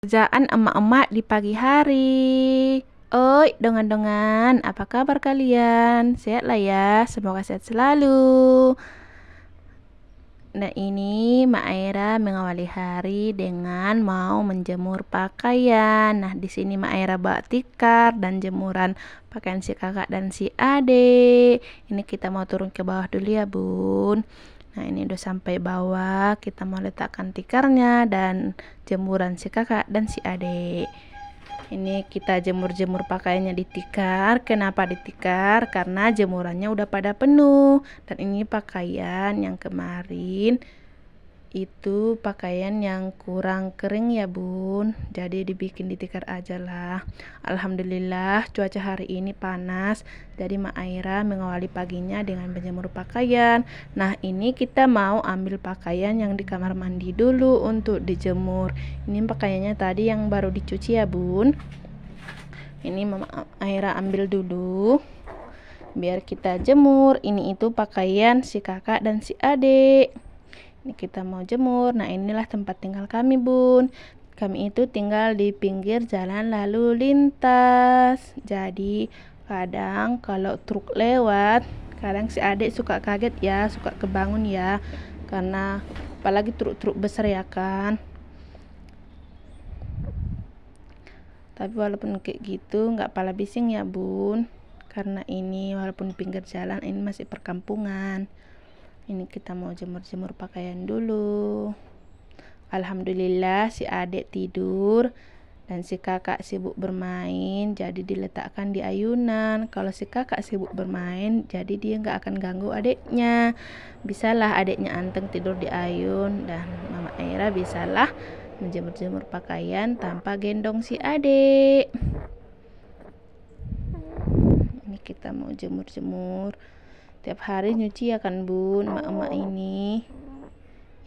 Kerjaan emak-emak di pagi hari. Oi, dongan-dongan, apa kabar kalian? Sehat lah ya, semoga sehat selalu. Nah, ini Mak Aira mengawali hari dengan mau menjemur pakaian. Nah, di sini Mak Aira bawa tikar dan jemuran pakaian si kakak dan si adik. Ini kita mau turun ke bawah dulu ya, Bun. Nah, ini udah sampai bawah, kita mau letakkan tikarnya dan jemuran si kakak dan si adik. Ini kita jemur-jemur pakaiannya di tikar. Kenapa di tikar? Karena jemurannya udah pada penuh. Dan ini pakaian yang kemarin itu pakaian yang kurang kering ya Bun, jadi dibikin di tikar aja lah. Alhamdulillah cuaca hari ini panas, jadi Mak Aira mengawali paginya dengan menjemur pakaian. Nah, ini kita mau ambil pakaian yang di kamar mandi dulu untuk dijemur. Ini pakaiannya tadi yang baru dicuci ya Bun. Ini Mama Aira ambil dulu biar kita jemur. Ini itu pakaian si kakak dan si adik. Ini kita mau jemur. Nah, inilah tempat tinggal kami Bun. Kami itu tinggal di pinggir jalan lalu lintas. Jadi kadang kalau truk lewat, kadang si adik suka kaget ya, suka kebangun ya, karena apalagi truk-truk besar ya kan. Tapi walaupun kayak gitu nggak pala bising ya Bun, karena ini walaupun pinggir jalan, ini masih perkampungan. Ini kita mau jemur-jemur pakaian dulu. Alhamdulillah si adik tidur dan si kakak sibuk bermain, jadi diletakkan di ayunan. Kalau si kakak sibuk bermain, jadi dia nggak akan ganggu adiknya. Bisalah adiknya anteng tidur di ayun, dan Mama Aira bisalah menjemur-jemur pakaian tanpa gendong si adik. Ini kita mau jemur-jemur. Tiap hari nyuci ya kan Bun, emak-emak ini.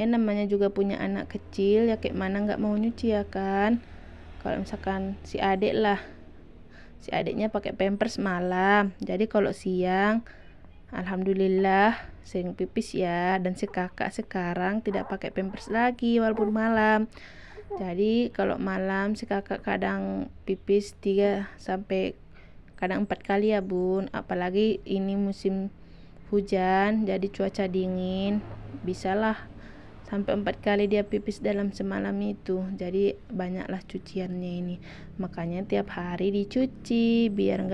Ya namanya juga punya anak kecil, ya kayak mana nggak mau nyuci ya kan. Kalau misalkan si adik lah, si adiknya pakai pampers malam, jadi kalau siang alhamdulillah sering pipis ya. Dan si kakak sekarang tidak pakai pampers lagi walaupun malam. Jadi kalau malam si kakak kadang pipis 3 sampai kadang 4 kali ya Bun. Apalagi ini musim hujan, jadi cuaca dingin, bisalah sampai 4 kali dia pipis dalam semalam itu. Jadi banyaklah cuciannya ini, makanya tiap hari dicuci biar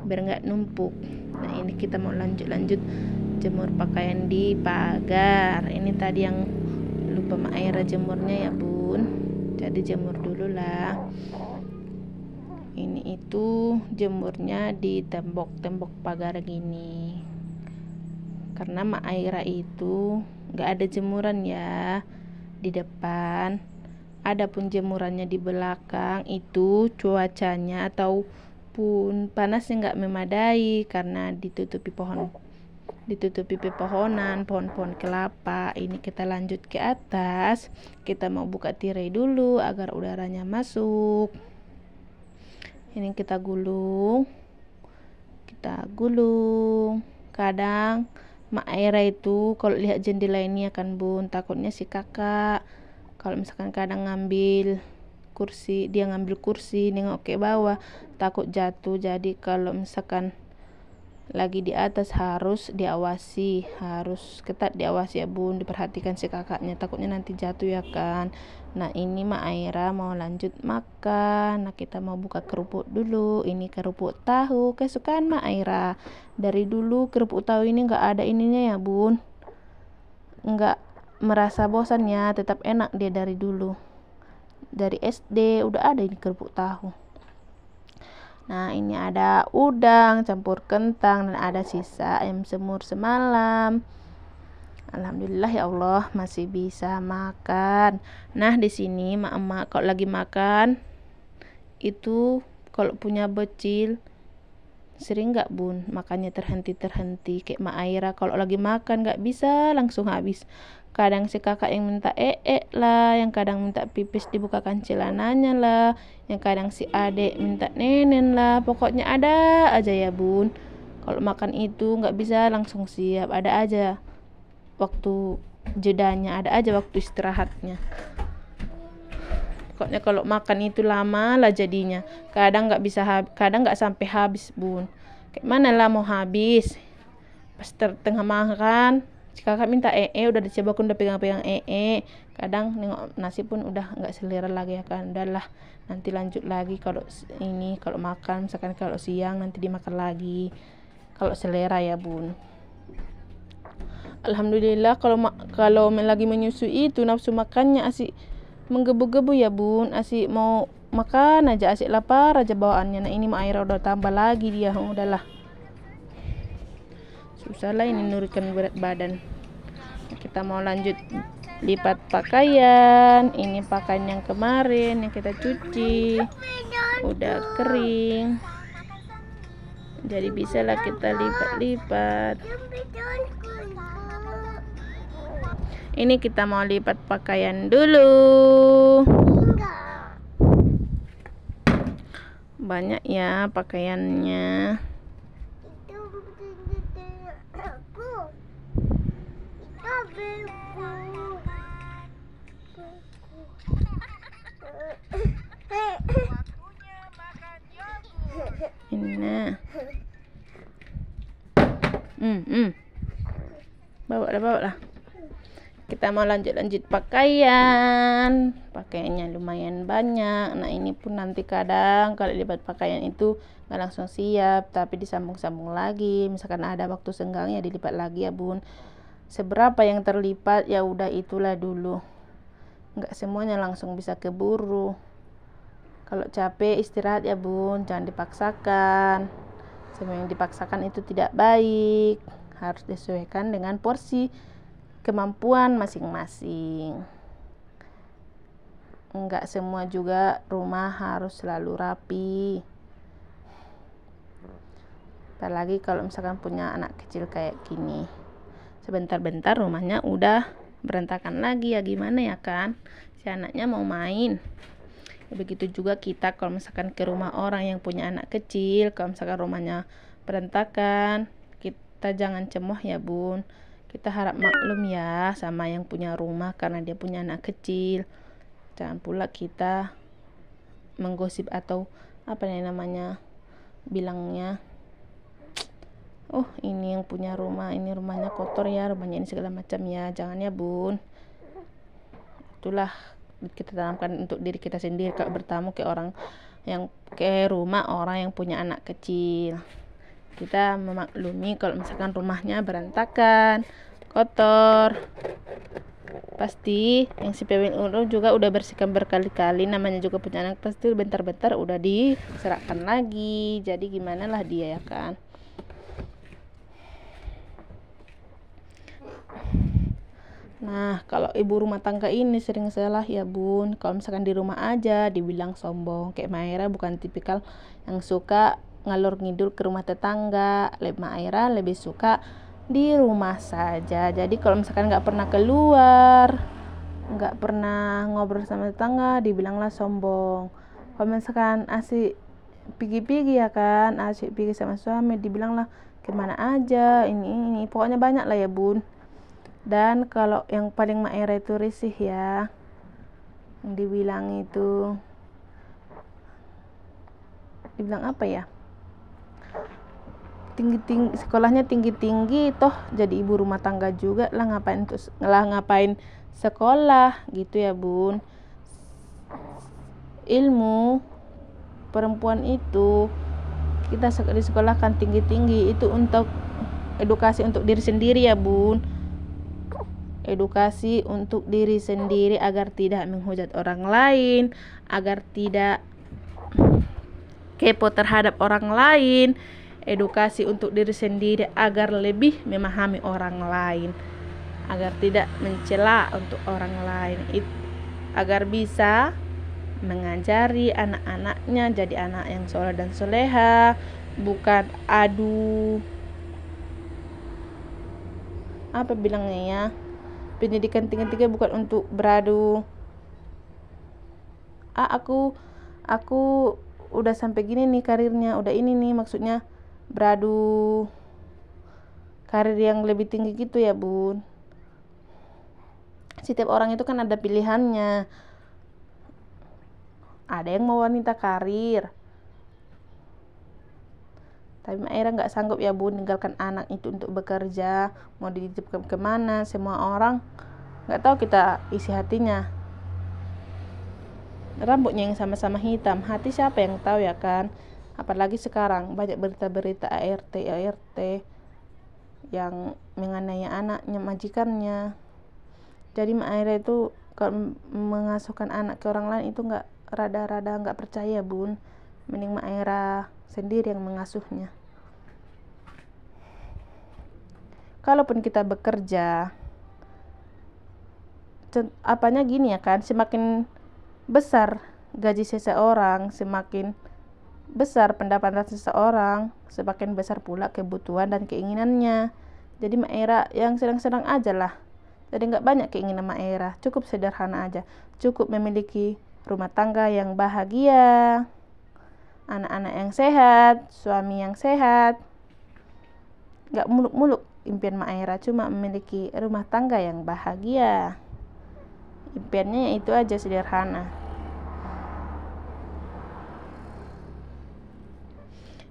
nggak numpuk. Nah, ini kita mau lanjut jemur pakaian di pagar. Ini tadi yang lupa Mak Aira jemurnya ya Bun, jadi jemur dulu lah. Ini itu jemurnya di tembok pagar gini, karena Mak Aira itu nggak ada jemuran ya di depan, ada pun jemurannya di belakang. Itu cuacanya ataupun panasnya nggak memadai karena ditutupi pepohonan, pohon-pohon kelapa. Ini kita lanjut ke atas, kita mau buka tirai dulu agar udaranya masuk. Ini kita gulung. Kadang Mak Aira itu kalau lihat jendela ini akan Bun, takutnya si kakak kalau misalkan kadang ngambil kursi nengok ke bawah, takut jatuh. Jadi kalau misalkan lagi di atas harus ketat diawasi ya Bun, diperhatikan si kakaknya, takutnya nanti jatuh ya kan. Nah, ini Mak Aira mau lanjut makan. Nah, kita mau buka kerupuk dulu. Ini kerupuk tahu kesukaan Mak Aira. Dari dulu kerupuk tahu ini nggak ada ininya ya Bun, nggak merasa bosan ya, tetap enak dia dari dulu. Dari SD udah ada ini kerupuk tahu. Nah, ini ada udang campur kentang dan ada sisa ayam semur semalam. Alhamdulillah ya Allah masih bisa makan. Nah, di sini emak kalau lagi makan itu kalau punya becil sering nggak Bun makannya terhenti kayak Mak Aira kalau lagi makan nggak bisa langsung habis. Kadang si kakak yang minta lah, yang kadang minta pipis dibukakan celananya lah, yang kadang si adik minta nenen lah. Pokoknya ada aja ya Bun, kalau makan itu nggak bisa langsung siap, ada aja waktu jedanya, ada aja waktu istirahatnya. pokoknya kalau makan itu lama lah jadinya, kadang nggak bisa kadang nggak sampai habis bun. Kayak mana lah mau habis pas tengah makan, si kakak minta udah dicoba, aku udah pegang-pegang kadang nengok nasi pun udah nggak selera lagi ya kan, udahlah nanti lanjut lagi kalau ini, kalau makan misalkan kalau siang nanti dimakan lagi kalau selera ya bun. Alhamdulillah kalau lagi menyusui itu nafsu makannya asik menggebu-gebu ya bun, asik mau makan aja, asik lapar aja bawaannya. Nah ini Maira udah tambah lagi dia, udahlah susah lah ini nurutkan berat badan. Kita mau lanjut lipat pakaian. Ini pakaian yang kemarin yang kita cuci udah kering, jadi bisa lah kita lipat-lipat. Ini kita mau lipat pakaian dulu. Banyak ya pakaiannya. Nah, bawa lah. Kita mau lanjut pakaiannya lumayan banyak. Nah ini pun nanti kadang kalau lipat pakaian itu nggak langsung siap, tapi disambung-sambung lagi. Misalkan ada waktu senggang ya dilipat lagi ya bun. Seberapa yang terlipat ya udah itulah dulu, nggak semuanya langsung bisa keburu. Kalau capek istirahat ya bun, jangan dipaksakan. Semua yang dipaksakan itu tidak baik, harus disesuaikan dengan porsi kemampuan masing-masing. Enggak semua juga rumah harus selalu rapi, apalagi kalau misalkan punya anak kecil kayak gini, sebentar-bentar rumahnya udah berantakan lagi ya, gimana ya kan, si anaknya mau main. Begitu juga kita kalau misalkan ke rumah orang yang punya anak kecil, kalau misalkan rumahnya berantakan, kita jangan cemoh ya bun. Kita harap maklum ya sama yang punya rumah karena dia punya anak kecil. Jangan pula kita menggosip atau apa namanya bilangnya, oh ini yang punya rumah, ini rumahnya kotor ya, rumahnya ini segala macam ya. Jangan ya bun. Itulah kita tanamkan untuk diri kita sendiri kalau bertamu ke orang yang ke rumah orang yang punya anak kecil. Kita memaklumi kalau misalkan rumahnya berantakan, kotor, pasti yang si PWNU juga udah bersihkan berkali-kali, namanya juga punya anak, pasti bentar-bentar udah diserahkan lagi. Jadi gimana lah dia ya kan. Nah kalau ibu rumah tangga ini sering salah ya bun, kalau misalkan di rumah aja dibilang sombong. Kayak Maira bukan tipikal yang suka ngalur ngidul ke rumah tetangga. Maira lebih suka di rumah saja. Jadi kalau misalkan nggak pernah keluar, nggak pernah ngobrol sama tetangga, dibilanglah sombong. Kalau misalkan asik pergi-pergi ya kan, asik pergi sama suami, dibilanglah kemana aja, ini pokoknya banyak lah ya bun. Dan kalau yang paling Maira itu risih ya, yang dibilang itu, dibilang apa ya, tinggi-tinggi, sekolahnya tinggi-tinggi, toh jadi ibu rumah tangga juga lah, ngapain sekolah gitu ya bun. Ilmu perempuan itu kita disekolahkan tinggi-tinggi itu untuk edukasi untuk diri sendiri ya bun. Edukasi untuk diri sendiri agar tidak menghujat orang lain, agar tidak kepo terhadap orang lain. Edukasi untuk diri sendiri agar lebih memahami orang lain, agar tidak mencela untuk orang lain, agar bisa mengajari anak-anaknya jadi anak yang soleh dan soleha, bukan adu apa bilangnya ya, pendidikan tinggi-tinggi bukan untuk beradu. Aku udah sampai gini nih karirnya, udah ini nih, maksudnya beradu karir yang lebih tinggi gitu ya bun. Setiap orang itu kan ada pilihannya. ada yang mau wanita karir. Tapi Mak Ira nggak sanggup ya Bun tinggalkan anak itu untuk bekerja, mau dititipkan kemana, semua orang nggak tahu kita isi hatinya. Rambutnya yang sama-sama hitam, hati siapa yang tahu ya kan? Apalagi sekarang banyak berita-berita ART yang menganiaya anaknya, majikannya. Jadi Mak Ira itu kalau mengasuhkan anak ke orang lain itu nggak rada-rada nggak percaya Bun. Mending Mak Ira sendiri yang mengasuhnya. Kalaupun kita bekerja, apanya gini ya kan, semakin besar gaji seseorang, semakin besar pendapatan seseorang, semakin besar pula kebutuhan dan keinginannya. Jadi Mak Ira yang sedang-sedang aja lah. Jadi nggak banyak keinginan Mak Ira, cukup sederhana aja. Cukup memiliki rumah tangga yang bahagia, anak-anak yang sehat, suami yang sehat. Nggak muluk-muluk impian Mak Ira, cuma memiliki rumah tangga yang bahagia. Impiannya itu aja, sederhana.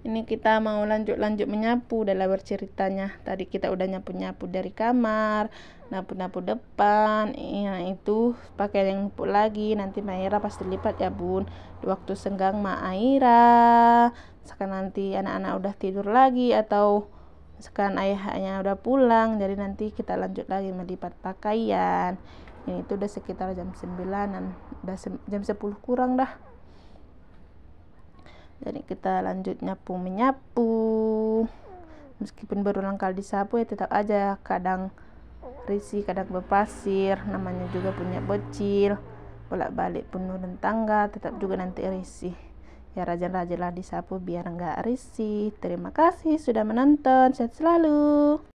Ini kita mau lanjut menyapu dalam berceritanya. Tadi kita udah nyapu-nyapu dari kamar, nyapu-nyapu depan. Ya itu pakai yang numpuk lagi. Nanti Mak Ira pasti lipat ya Bun. Di waktu senggang Mak Ira, sekarang nanti anak-anak udah tidur lagi atau sekarang ayahnya udah pulang, jadi nanti kita lanjut lagi melipat pakaian. Ini itu udah sekitar jam 9-an, udah jam 10 kurang dah. Jadi kita lanjut menyapu. Meskipun berulang kali disapu ya tetap aja kadang risih, kadang berpasir, namanya juga punya bocil, bolak-balik penuh dan tangga, tetap juga nanti risih. Ya rajin-rajinlah disapu biar enggak risih. Terima kasih sudah menonton, sehat selalu.